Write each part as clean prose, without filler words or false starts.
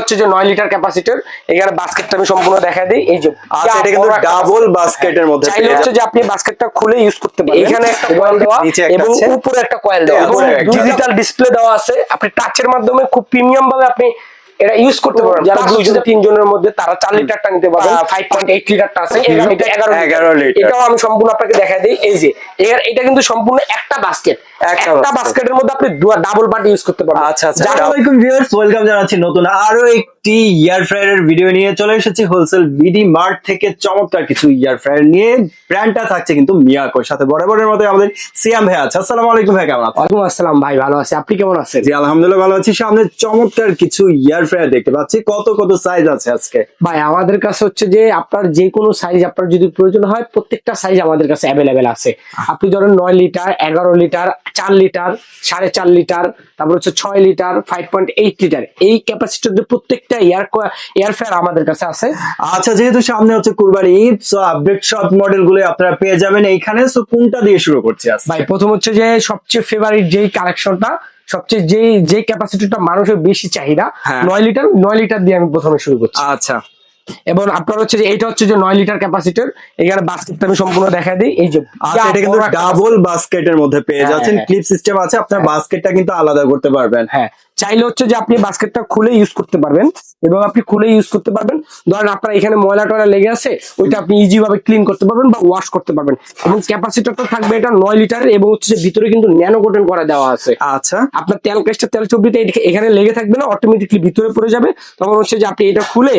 হচ্ছে যে 9 litre capacitor. এখানে বাস্কেটটা আমি সম্পূর্ণ দেখাই দিই। এই যে আচ্ছা, এটা কিন্তু ডাবল বাস্কেটের মধ্যে চাইলে হচ্ছে যে আপনি বাস্কেটটা খুলে ইউজ করতে পারবেন। এখানে একটা কয়েল দেওয়া এবং উপরে একটা কয়েল দেওয়া এবং ডিজিটাল ডিসপ্লে দেওয়া আছে। আপনি টাচের মাধ্যমে খুব প্রিমিয়াম ভাবে আপনি এটা ইউজ করতে পারবেন। যারা 2 থেকে 3 জনের মধ্যে তারা 4 লিটারটা নিতে পারবেন। 5.8 লিটারটা আছে, এটা 11 লিটার। এটাও আমি সম্পূর্ণ আপনাকে দেখাই দেই। এই যে এটা কিন্তু সম্পূর্ণ একটা বাস্কেট, একটা বাস্কেটের মধ্যে আপনি ডাবল পার্ট ইউজ করতে পারবেন। আচ্ছা আচ্ছা, আসসালামু আলাইকুম ভিউয়ার্স, ওয়েলকাম জানাচ্ছি নতুন আরো একটি এয়ার ফ্রায়ারের ভিডিও নিয়ে চলে এসেছি হোলসেল বিডি মার্ট থেকে। চমৎকার কিছু এয়ার ফ্রায়ার নিয়ে, ব্র্যান্ডটা থাকছে কিন্তু মিয়াকোর সাথে। বরাবরের মতো আমাদের সিয়াম ভাই আছে। আসসালামু আলাইকুম ভাই, কেমন আছেন? ওয়ালাইকুম আসসালাম ভাই, ভালো আছি, আপনি কেমন আছেন? জি আলহামদুলিল্লাহ ভালো আছি। সামনে চমৎকার কিছু এয়ার ফ্রায়ার দেখতে পাচ্ছি। কত কত সাইজ আছে আজকে? ভাই আমাদের কাছে হচ্ছে যে আপনার যে কোনো সাইজ আপনার যদি প্রয়োজন হয় প্রত্যেকটা সাইজ আমাদের কাছে অ্যাভেলেবেল আছে। আপনি ধরেন 9 লিটার, 11 লিটার, 4 লিটার, 4.5 লিটার, তারপর হচ্ছে 6 লিটার, 5.8 লিটার, এই ক্যাপাসিটির প্রত্যেকটা এয়ার ফ্রায়ার আমাদের কাছে আছে। আচ্ছা, যেহেতু সামনে হচ্ছে কুরবানি ঈদ, সো আপডেট সব মডেল গুলো আপনারা পেয়ে যাবেন এইখানে। সো কোনটা দিয়ে শুরু করছি আজকে? ভাই প্রথম হচ্ছে যে সবচেয়ে ফেভারিট যেই কালেকশনটা, সবচেয়ে যে ক্যাপাসিটিটা মানুষের বেশি চাহিদা, 9 লিটার দিয়ে আমি প্রথমে শুরু করছি। আচ্ছা, এবং আপনার হচ্ছে যে এটা হচ্ছে যে 9 লিটার ক্যাপাসিটর। এখানে বাস্কেটটা আমি সম্পূর্ণ দেখাই দিই। এই যে এটা কিন্তু ডাবল বাস্কেটের মধ্যে পেয়ে যাচ্ছেন। ক্লিপ সিস্টেম আছে, আপনার বাস্কেটটা কিন্তু আলাদা করতে পারবেন। হ্যাঁ, চাইলে হচ্ছে যে আপনি বাস্কেটটা খুলে ইউজ করতে পারবেন এবং আপনি খুলে ইউজ করতে পারবেন। ধরেন আপনার এখানে ময়লা টয়লা লেগে আছে, ওইটা আপনি ইজি ভাবে ক্লিন করতে পারবেন বা ওয়াশ করতে পারবেন। এবং ক্যাপাসিটরটা থাকবে এটা 9 লিটার এবং হচ্ছে যে ভিতরে কিন্তু ন্যানো কোটেন করা দেওয়া আছে। আচ্ছা, আপনার তেল কাজটা তেল চব্বিটা এখানে লেগে থাকবে না, অটোমেটিকলি ভিতরে পড়ে যাবে। তখন হচ্ছে যে আপনি এটা খুলে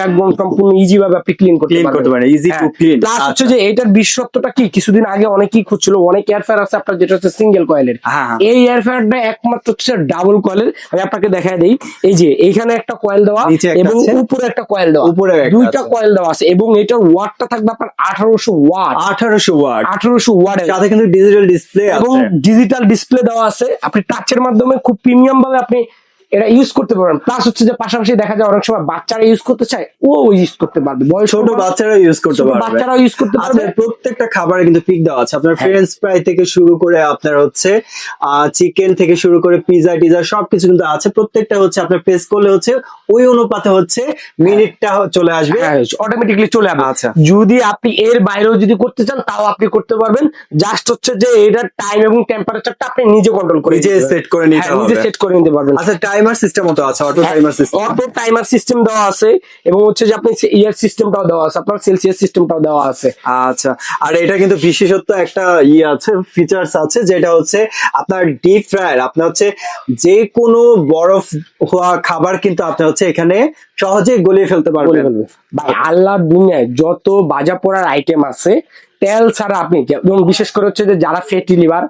একদম সম্পূর্ণ ইজি ভাবে আপনি ক্লিন করতে পারবেন। Easy to clean. প্লাস হচ্ছে যে এটার বিশেষত্বটা কি, কিছুদিন আগে অনেকেই খুঁজছিল, অনেক এয়ার ফ্রায়ার আছে আপনার যেটা হচ্ছে সিঙ্গেল কয়েলের। এই এয়ার ফ্রায়ারটা একমাত্র হচ্ছে ডাবল কয়েলের। আমি আপনাকে দেখাই দেই। এই যে এখানে একটা কয়েল দেওয়া এবং উপরে একটা কয়েল দেওয়া, দুইটা কয়েল দেওয়া আছে এবং এটার ওয়াটটা থাকবে আপনার 1800 ওয়াট। 1800 ওয়াট সাথে কিন্তু ডিজিটাল ডিসপ্লে এবং ডিজিটাল ডিসপ্লে দেওয়া আছে। আপনি টাচের মাধ্যমে খুব প্রিমিয়াম ভাবে আপনি এটা ইউজ করতে পারবেন। প্লাস হচ্ছে যে পাশাপাশি দেখা যায় অনেক সময় বাচ্চারা ইউজ করতে চায়, ও ইউজ করতে পারবে, ছোট বাচ্চারা ইউজ করতে পারবে, বাচ্চারাও ইউজ করতে পারবে। প্রত্যেকটা খাবারে কিন্তু পিক দেওয়া আছে। আপনার ফ্রেঞ্চ ফ্রাই থেকে শুরু করে আপনার হচ্ছে চিকেন থেকে শুরু করে পিজা টিজা সবকিছু কিন্তু আছে। প্রত্যেকটা হচ্ছে আপনার প্রেস করলে হচ্ছে ওই অনুপাতে হচ্ছে মিনিটটা চলে আসবে, অটোমেটিকলি চলে আসবে। আচ্ছা, যদি আপনি এর বাইরেও যদি করতে চান তাও আপনি করতে পারবেন। জাস্ট হচ্ছে যে এটার টাইম এবং টেম্পারেচারটা আপনি নিজে কন্ট্রোল করে নিজে সেট করে নিতে হবে, নিজে সেট করে নিতে পারবেন। আচ্ছা, টাইমার সিস্টেমও তো আছে, অটো টাইমার সিস্টেম দেওয়া আছে এবং হচ্ছে যে আপনি ইয়ার সিস্টেমটাও দেওয়া আছে, আপনার সেলসিয়াস সিস্টেমটাও দেওয়া আছে। আচ্ছা, আর এটা কিন্তু বিশেষত্ব একটা আছে, ফিচার্স আছে, যেটা হচ্ছে আপনার ডিপ ফ্রায়ার। আপনার হচ্ছে যে কোনো বরফ হওয়া খাবার কিন্তু আপনি হচ্ছে এখানে সহজে গলিয়ে ফেলতে পারবেন। ভাই আল্লাহর দুনিয়ায় যত বাজা পোড়ার আইটেম আছে, তেল ছাড়া আপনি, এবং বিশেষ করে হচ্ছে যে যারা ফ্যাটি লিভার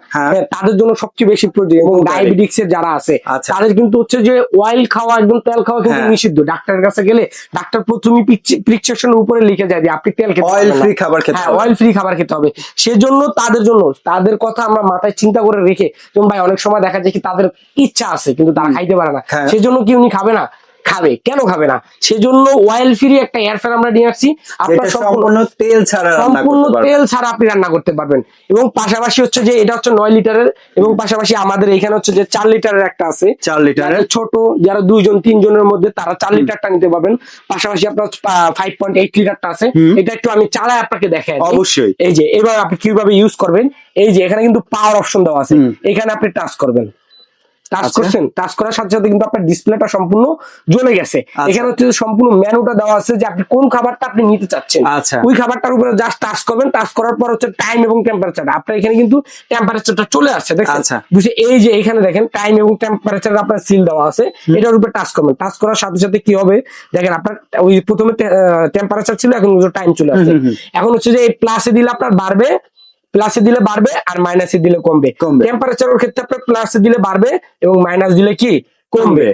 তাদের জন্য সবচেয়ে বেশি প্রয়োজন, এবং ডায়াবেটিক্স এর যারা আছে তাদের কিন্তু হচ্ছে যে অয়েল খাওয়া, একদম তেল খাওয়া কিন্তু নিষিদ্ধ। ডাক্তারের কাছে গেলে ডাক্তার প্রথমেই প্রেসক্রিপশনের উপরে লিখে যায় যে আপনি তেল খেতে, অয়েল ফ্রি খাবার খেতে হবে, অয়েল ফ্রি খাবার খেতে হবে। সেজন্য তাদের কথা আমরা মাথায় চিন্তা করে রেখে, যেমন ভাই অনেক সময় দেখা যায় কি তাদের ইচ্ছা আছে কিন্তু তারা খাইতে পারে না, সেজন্য কি উনি খাবে না? খাবে, কেন খাবে না? সেজন্য অয়েল ফ্রি একটা এয়ার ফ্রায়ার আমরা নিয়ে আসছি। আপনার সম্পূর্ণ তেল ছাড়া আপনি রান্না করতে পারবেন। এবং পাশাপাশি হচ্ছে যে এটা হচ্ছে 9 লিটারের এবং পাশাপাশি আমাদের এখানে হচ্ছে যে 4 লিটারের একটা আছে। 4 লিটারের ছোট যারা 2 জন 3 জনের মধ্যে তারা 4 লিটারটা নিতে পারবেন। পাশাপাশি আপনার 5.8 লিটারটা আছে। এটা একটু আমি চালাই আপনাকে দেখাই। অবশ্যই। এই যে এবার আপনি কিভাবে ইউজ করবেন, এই যে এখানে কিন্তু পাওয়ার অপশন দেওয়া আছে, এখানে আপনি টাচ করবেন। টাচ করছেন, টাচ করার সাথে সাথে কিন্তু আপনার ডিসপ্লেটা সম্পূর্ণ জ্বলে গেছে। এখানে হচ্ছে সম্পূর্ণ মেনুটা দেওয়া আছে যে আপনি কোন খাবারটা আপনি নিতে চাচ্ছেন, ওই খাবারটার উপরে জাস্ট টাচ করবেন। টাচ করার পর হচ্ছে টাইম এবং টেম্পারেচার, আপনার এখানে কিন্তু টেম্পারেচারটা চলে আসছে, দেখছেন? বুঝে এই যে এখানে দেখেন টাইম এবং টেম্পারেচার আপনার সিল দেওয়া আছে, এটার উপরে টাচ করবেন। টাচ করার সাথে সাথে কি হবে দেখেন, আপনার ওই প্রথমে টেম্পারেচার ছিল, এখন টাইম চলে আসছে। এখন হচ্ছে যে এই প্লাসে দিলে আপনার বাড়বে, প্লাসে দিলে বাড়বে, আর মাইনাসে দিলে কমবে। টেম্পারেচারের ক্ষেত্রে আপনার প্লাসে দিলে বাড়বে এবং মাইনাস দিলে কি কমবে।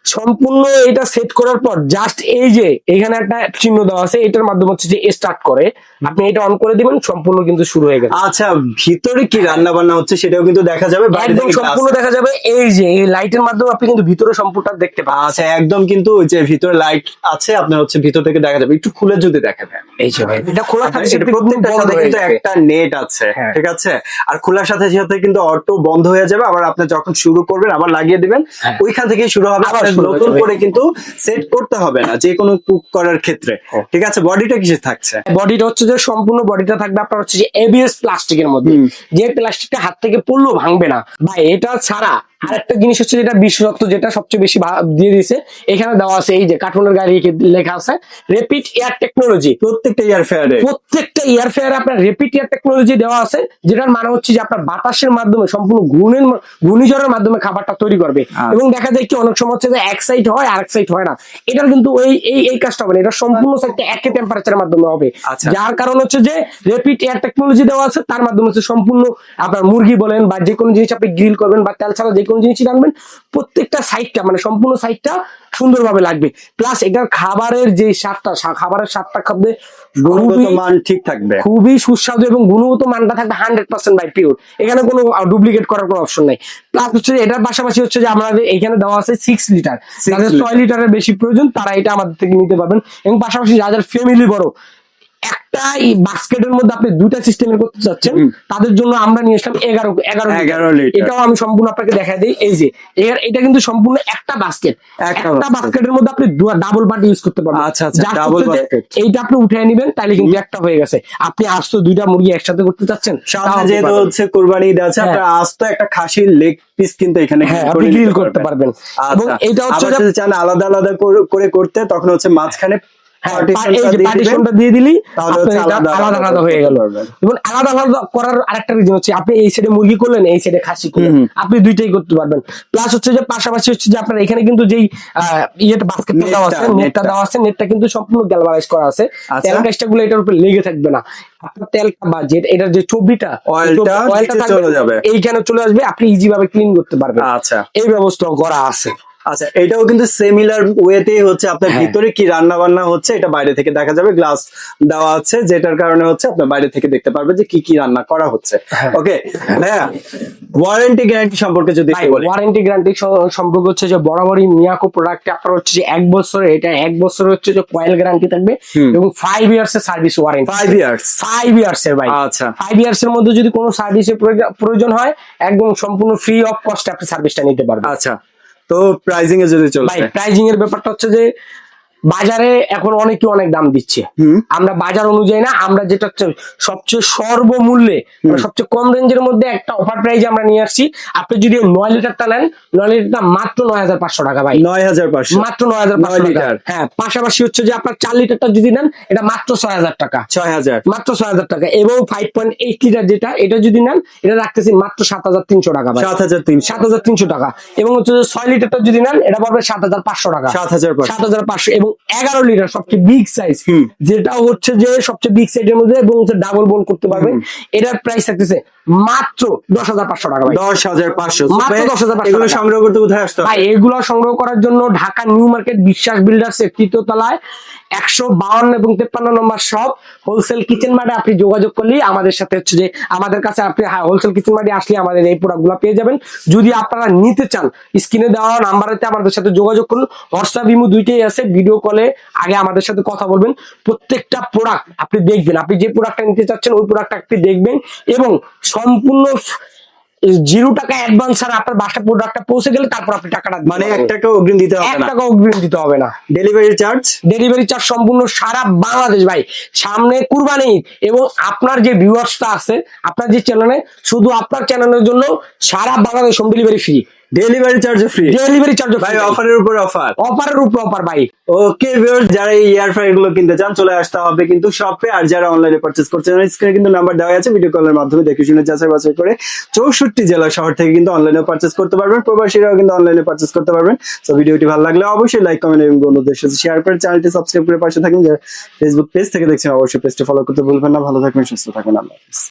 সম্পূর্ণ এটা সেট করার পর জাস্ট এই যে এখানে একটা চিহ্ন দেওয়া আছে, এটার মাধ্যমে হচ্ছে যে স্টার্ট করে, আপনি এটা অন করে দিবেন, সম্পূর্ণ কিন্তু শুরু হয়ে গেছে। আচ্ছা, ভিতরে কি রান্না বান্না হচ্ছে সেটাও কিন্তু দেখা যাবে, একদম সম্পূর্ণ দেখা যাবে। এই যে এই লাইটের মাধ্যমে আপনি কিন্তু ভিতরে সম্পূর্ণটা দেখতে পাবেন। আচ্ছা, একদম কিন্তু যে ভিতরে লাইট আছে, আপনার হচ্ছে ভিতর থেকে দেখা যাবে। একটু খুলে যদি দেখাবেন, এই যে ভাই এটা খোলা থাকছে, প্রত্যেকটার সাথে কিন্তু একটা নেট আছে, ঠিক আছে? আর খোলার সাথে সাথে কিন্তু অটো বন্ধ হয়ে যাবে, আবার আপনি যখন শুরু করবেন আবার লাগিয়ে দিবেন, ওইখান থেকে শুরু হবে। সুন্দর হয়ে নতুন যাবে। করে কিন্তু সেট করতে হবে না যে কোনো কুক করার ক্ষেত্রে। ঠিক আছে, বডিটা কিসে থাকছে? বডিটা হচ্ছে যে সম্পূর্ণ বডিটা থাকবে আপনার হচ্ছে যে এবিএস প্লাস্টিকের মধ্যে, যে প্লাস্টিকটা হাত থেকে পড়লেও ভাঙবে না ভাই। এটা ছাড়া আরেকটা জিনিস হচ্ছে যেটা বিশেষত্ব, যেটা সবচেয়ে বেশি দিয়ে দিয়েছে, এখানে দেওয়া আছে এই যে কার্টুনের গাড়ি লেখা আছে র্যাপিড এয়ার টেকনোলজি। প্রত্যেকটা ইয়ারফেয়ারে আপনার র্যাপিড এয়ার টেকনোলজি দেওয়া আছে, যেটার মানে হচ্ছে যে আপনার বাতাসের মাধ্যমে সম্পূর্ণ ঘূর্ণিঝড়ের মাধ্যমে খাবারটা তৈরি করবে। এবং দেখা যায় কি অনেক সময় হচ্ছে যে এক সাইড হয় আর এক সাইড হয় না, এটার কিন্তু এই কাজটা হবে না, এটা সম্পূর্ণ সাইডটা একই টেম্পারেচারের মাধ্যমে হবে। আচ্ছা। যার কারণ হচ্ছে যে র্যাপিড এয়ার টেকনোলজি দেওয়া আছে, তার মাধ্যমে হচ্ছে সম্পূর্ণ আপনার মুরগি বলেন বা যে কোনো জিনিস আপনি গ্রিল করবেন বা তেল ছাড়া যে কোনো জিনিসই রাখবেন, প্রত্যেকটা সাইডটা মানে সম্পূর্ণ সাইডটা সুন্দরভাবে লাগবে। প্লাস এটার খাবারের যে খাবারের স্বাদটা খাবে গুণগত মান ঠিক থাকবে, খুবই সুস্বাদু এবং গুণগত মানটা থাকবে 100% বাই পিওর, এখানে কোনো ডুপ্লিকেট করার কোনো অপশন নাই। প্লাস হচ্ছে এটার পাশাপাশি হচ্ছে যে আমাদের এখানে দেওয়া আছে 6 লিটার, যাদের 6 লিটারের বেশি প্রয়োজন তারা এটা আমাদের থেকে নিতে পারবেন। এবং পাশাপাশি যাদের ফ্যামিলি বড়, একটা এই বাস্কেটের মধ্যে আপনি দুটা সিস্টেমের করতে চাচ্ছেন, তাদের জন্য আমরা নিয়ে আসলাম 11 লিটার। এটাও আমি সম্পূর্ণ আপনাকে দেখা দিই, এই যে এটা কিন্তু সম্পূর্ণ একটা বাস্কেট, একটা বাস্কেটের মধ্যে আপনি ডাবল পার্ট ইউজ করতে পারবেন। আচ্ছা আচ্ছা, ডাবল বাস্কেট। এইটা আপনি উঠে নেবেন, তাহলে কিন্তু একটা হয়ে গেছে। আপনি আস্ত দুইটা মুরগি একসাথে করতে চাচ্ছেন, সাথে যেহেতু হচ্ছে কুরবানি ঈদ আছে, আপনার আস্ত একটা খাসির লেগ পিস কিন্তু এখানে আপনি গ্রিল করতে পারবেন। এবং এইটা হচ্ছে আবার যদি চান আলাদা আলাদা করে করতে, তখন হচ্ছে মাঝখানে পার্টিশনটা দিয়ে দিলি, তাহলে হচ্ছে আলাদা আলাদা হয়ে গেল। এবং আলাদা আলাদা করার আরেকটা রিজন হচ্ছে, আপনি এই সাইডে মুরগি করলেন, এই সাইডে খাসি করলেন, আপনি দুইটাই করতে পারবেন। প্লাস হচ্ছে যে পাশাপাশি হচ্ছে যে আপনার এখানে কিন্তু যেই ইয়েটা বাস্কেটটা দেওয়া আছে, নেটটা দেওয়া আছে, নেটটা কিন্তু সম্পূর্ণ গ্যালভানাইজ করা আছে, তেল কাজটা গুলো এটার উপর লেগে থাকবে না। আপনার তেলটা বা এটার যে চর্বিটা, অয়েলটা চলে যাবে, এইখানে চলে আসবে, আপনি ইজি ভাবে ক্লিন করতে পারবেন। আচ্ছা, এই ব্যবস্থা করা আছে। আচ্ছা, এটাও কিন্তু সিমিলার ওয়েতেই হচ্ছে, আপনার ভিতরে কি রান্না বান্না হচ্ছে এটা বাইরে থেকে দেখা যাবে, গ্লাস দেওয়া আছে, যেটার কারণে হচ্ছে আপনার বাইরে থেকে দেখতে পারবে যে কি কি রান্না করা হচ্ছে। ওকে ভাইয়া, ওয়ারেন্টি গ্যারান্টি সম্পর্কে যদি বলি। ওয়ারেন্টি গ্যারান্টি সম্পর্কে হচ্ছে যে বরাবরই মিয়াকো প্রোডাক্ট আপনার হচ্ছে যে 1 বছরের, এটা 1 বছরের হচ্ছে যে কয়েল গ্যারান্টি থাকবে এবং 5 ইয়ার্স এর সার্ভিস ওয়ারেন্টি। 5 ইয়ার্স এর ভাই। আচ্ছা, 5 ইয়ার্স এর মধ্যে যদি কোনো সার্ভিসের প্রয়োজন হয়, একদম সম্পূর্ণ ফ্রি অফ কস্টে আপনি সার্ভিসটা নিতে পারবেন। আচ্ছা, তো প্রাইজিং এ যদি চলে, ভাই প্রাইজিং এর ব্যাপারটা হচ্ছে যে বাজারে এখন অনেকে অনেক দাম দিচ্ছে, আমরা বাজার অনুযায়ী না, আমরা যেটা হচ্ছে সবচেয়ে সর্বমূল্যে সবচেয়ে কম রেঞ্জের মধ্যে একটা অফার প্রাইজে আমরা নিয়ে আসছি। আপনি যদি 9 লিটারটা নেন, 9 লিটারটা মাত্র 9,500 টাকা ভাই। 9,500 মাত্র 9,500 টাকা। হ্যাঁ, পাশাপাশি হচ্ছে যে আপনার 4 লিটারটা যদি নেন, এটা মাত্র 6,000 টাকা। 6,000, মাত্র 6,000 টাকা। এবং 5.8 লিটার যেটা, এটা যদি নেন, এটা রাখতেছি মাত্র 7,300 টাকা ভাই। 7,300 টাকা। এবং হচ্ছে যে 6 লিটারটা যদি নেন, এটা পড়বে 7,500 টাকা। 7,500। এবং 11 লিটার সবচেয়ে বিগ সাইজ, যেটা হচ্ছে যে সবচেয়ে বিগ সাইজের মধ্যে এবং হচ্ছে ডাবল বোল করতে পারবেন, এটার প্রাইস থাকতেছে মাত্র 10,500 টাকা ভাই। 10,500। মাত্র 10,500। এগুলো সংগ্রহ করতে কোথায় আসতে হবে ভাই? এগুলো সংগ্রহ করার জন্য ঢাকা নিউ মার্কেট বিশ্বাস বিল্ডার্স এর 3য় তলায় 152 এবং 53 নম্বর শপ হোলসেল কিচেন মার্টে আপনি যোগাযোগ করলেই আমাদের সাথে হচ্ছে যে আমাদের কাছে আপনি হোলসেল কিচেন মার্টে আসলে আমাদের এই প্রোডাক্টগুলো পেয়ে যাবেন। যদি আপনারা নিতে চান, স্ক্রিনে দেওয়া নাম্বারেতে আমাদের সাথে যোগাযোগ করুন। হোয়াটসঅ্যাপ, ইমো দুইটাই আছে। ভিডিও কলে আগে আমাদের সাথে কথা বলবেন, প্রত্যেকটা প্রোডাক্ট আপনি দেখবেন, আপনি যে প্রোডাক্টটা নিতে চাচ্ছেন ওই প্রোডাক্টটা আপনি দেখবেন এবং সম্পূর্ণ 0 টাকা অ্যাডভান্স আর আপনার বাসায় প্রোডাক্টটা পৌঁছে গেলে তারপর আপনি টাকাটা, মানে 1 টাকা অগ্রিম দিতে হবে না। 1 টাকা অগ্রিম দিতে হবে না। ডেলিভারি চার্জ সম্পূর্ণ সারা বাংলাদেশ ভাই। সামনে কুরবানি এবং আপনার যে ভিউয়ার্সটা আছে আপনার যে চ্যানেলে, শুধু আপনার চ্যানেলের জন্য সারা Bangladesh home delivery free. Delivery charge free. ভাই অফারের উপর অফার ভাই। ওকে ভিউয়ার্স, যারা এই এয়ার ফ্রায়ার গুলো কিনতে চান চলে আসতে হবে কিন্তু শপে। আর যারা অনলাইনে পারচেজ করছেন, স্ক্রিনে কিন্তু নাম্বার দেওয়া আছে, ভিডিও কলের মাধ্যমে দেখে শুনে যাচাই বাছাই করে 64 জেলা শহর থেকে কিন্তু অনলাইনে পারচেজ করতে পারবেন। প্রবাসীরাও কিন্তু অনলাইনে পারচেজ করতে পারবেন। তো ভিডিওটি ভালো লাগলে অবশ্যই লাইক, কমেন্ট এবং বন্ধুদের সাথে শেয়ার করে চ্যানেলটি সাবস্ক্রাইব করে পাশে থাকেন। যারা ফেসবুক পেজ থেকে দেখছেন অবশ্যই পেজটি ফলো করতে ভুলবেন না। ভালো থাকবেন, সুস্থ থাকবেন, আল্লাহ হাফেজ।